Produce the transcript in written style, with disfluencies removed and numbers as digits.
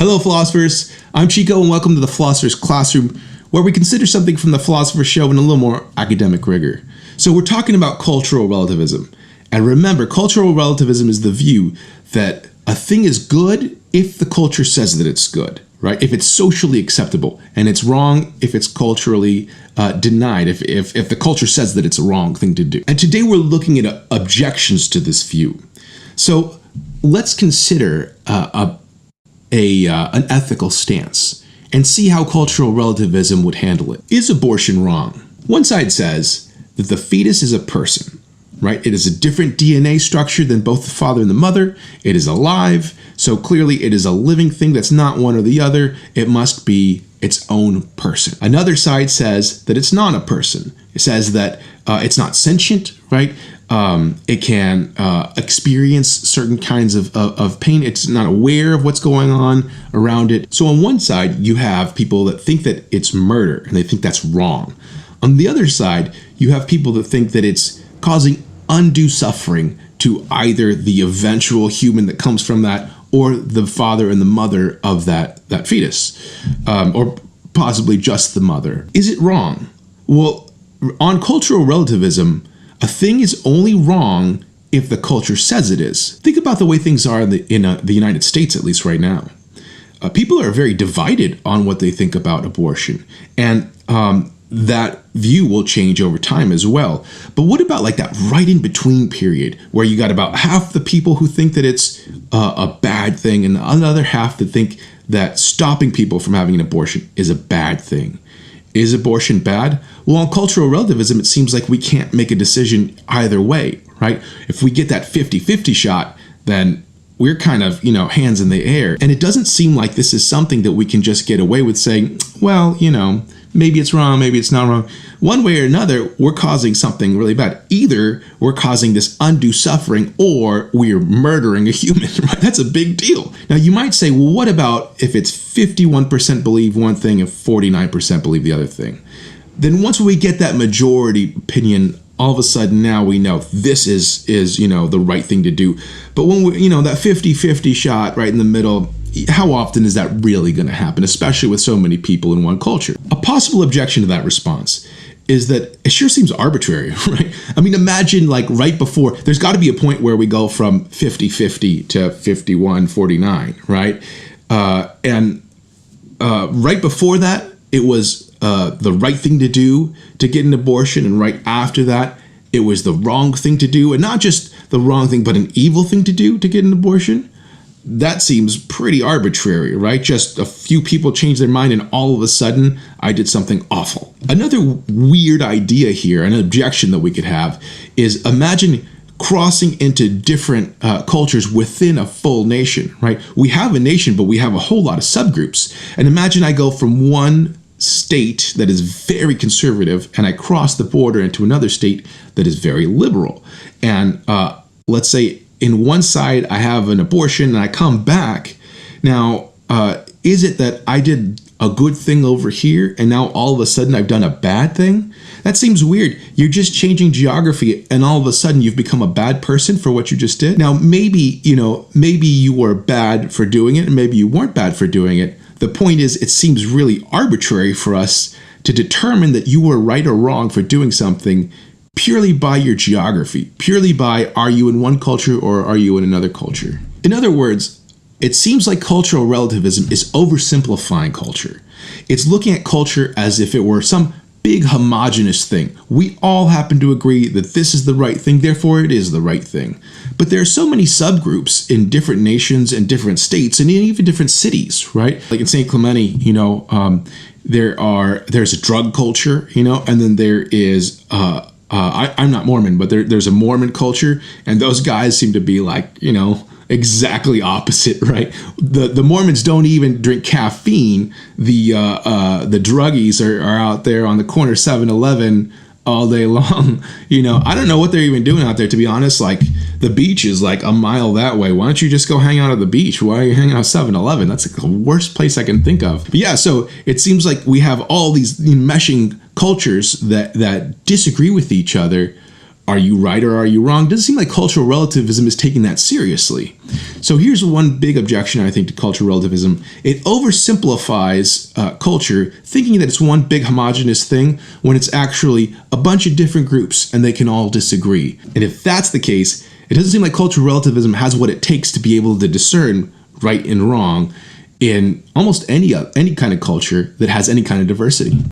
Hello, philosophers. I'm Chico, and welcome to the Philosopher's Classroom, where we consider something from the Philosopher's Show in a little more academic rigor. So we're talking about cultural relativism. And remember, cultural relativism is the view that a thing is good if the culture says that it's good, right? If it's socially acceptable, and it's wrong if it's culturally denied, if the culture says that it's a wrong thing to do. And today we're looking at objections to this view. So let's consider an ethical stance and see how cultural relativism would handle it. Is abortion wrong? One side says that the fetus is a person, right? It is a different DNA structure than both the father and the mother. It is alive, so clearly it is a living thing that's not one or the other. It must be its own person. Another side says that it's not a person. It says that it's not sentient, right? It can experience certain kinds of pain. It's not aware of what's going on around it. So on one side, you have people that think that it's murder and they think that's wrong. On the other side, you have people that think that it's causing undue suffering to either the eventual human that comes from that or the father and the mother of that fetus, or possibly just the mother. Is it wrong? Well, on cultural relativism, a thing is only wrong if the culture says it is. Think about the way things are in the United States, at least right now. People are very divided on what they think about abortion, and that view will change over time as well. But what about like that right in between period where you got about half the people who think that it's a bad thing and another half that think that stopping people from having an abortion is a bad thing? Is abortion bad? Well, on cultural relativism, it seems like we can't make a decision either way, right? If we get that 50-50 shot, then we're kind of, hands in the air. And it doesn't seem like this is something that we can just get away with saying, well, maybe it's wrong, maybe it's not wrong. One way or another, we're causing something really bad. Either we're causing this undue suffering or we're murdering a human, right? That's a big deal. Now, you might say, well, what about if it's 51% believe one thing and 49% believe the other thing? Then once we get that majority opinion, all of a sudden now we know this is the right thing to do. But when we, that 50-50 shot right in the middle, how often is that really going to happen, especially with so many people in one culture? A possible objection to that response is that it sure seems arbitrary, right? I mean, imagine like right before, there's got to be a point where we go from 50-50 to 51-49, right? And right before that, it was the right thing to do to get an abortion, and right after that, it was the wrong thing to do, and not just the wrong thing, but an evil thing to do to get an abortion. That seems pretty arbitrary, right? Just a few people change their mind and all of a sudden I did something awful. Another weird idea here, an objection that we could have, is imagine crossing into different cultures within a full nation, right? We have a nation, but we have a whole lot of subgroups. And imagine I go from one state that is very conservative and I cross the border into another state that is very liberal. And let's say in one side, I have an abortion and I come back. Now, is it that I did a good thing over here and now all of a sudden I've done a bad thing? That seems weird. You're just changing geography and all of a sudden you've become a bad person for what you just did. Now, maybe you were bad for doing it and maybe you weren't bad for doing it. The point is, it seems really arbitrary for us to determine that you were right or wrong for doing something purely by your geography, purely by are you in one culture or are you in another culture? In other words, it seems like cultural relativism is oversimplifying culture. It's looking at culture as if it were some big homogenous thing. We all happen to agree that this is the right thing, therefore it is the right thing. But there are so many subgroups in different nations and different states and even different cities, right? Like in St. Clemente, there's a drug culture, and then there is I'm not Mormon, but there's a Mormon culture, and those guys seem to be like, exactly opposite, right? The Mormons don't even drink caffeine. The druggies are out there on the corner 7-Eleven all day long. I don't know what they're even doing out there, to be honest. Like, the beach is like a mile that way. Why don't you just go hang out at the beach? Why are you hanging out at 7-Eleven? That's like the worst place I can think of. But yeah, so it seems like we have all these meshing cultures that disagree with each other are you right or are you wrong? It doesn't seem like cultural relativism is taking that seriously. So here's one big objection, I think, to cultural relativism. It oversimplifies culture, thinking that it's one big homogenous thing when it's actually a bunch of different groups and they can all disagree. And if that's the case, it doesn't seem like cultural relativism has what it takes to be able to discern right and wrong in almost any kind of culture that has any kind of diversity.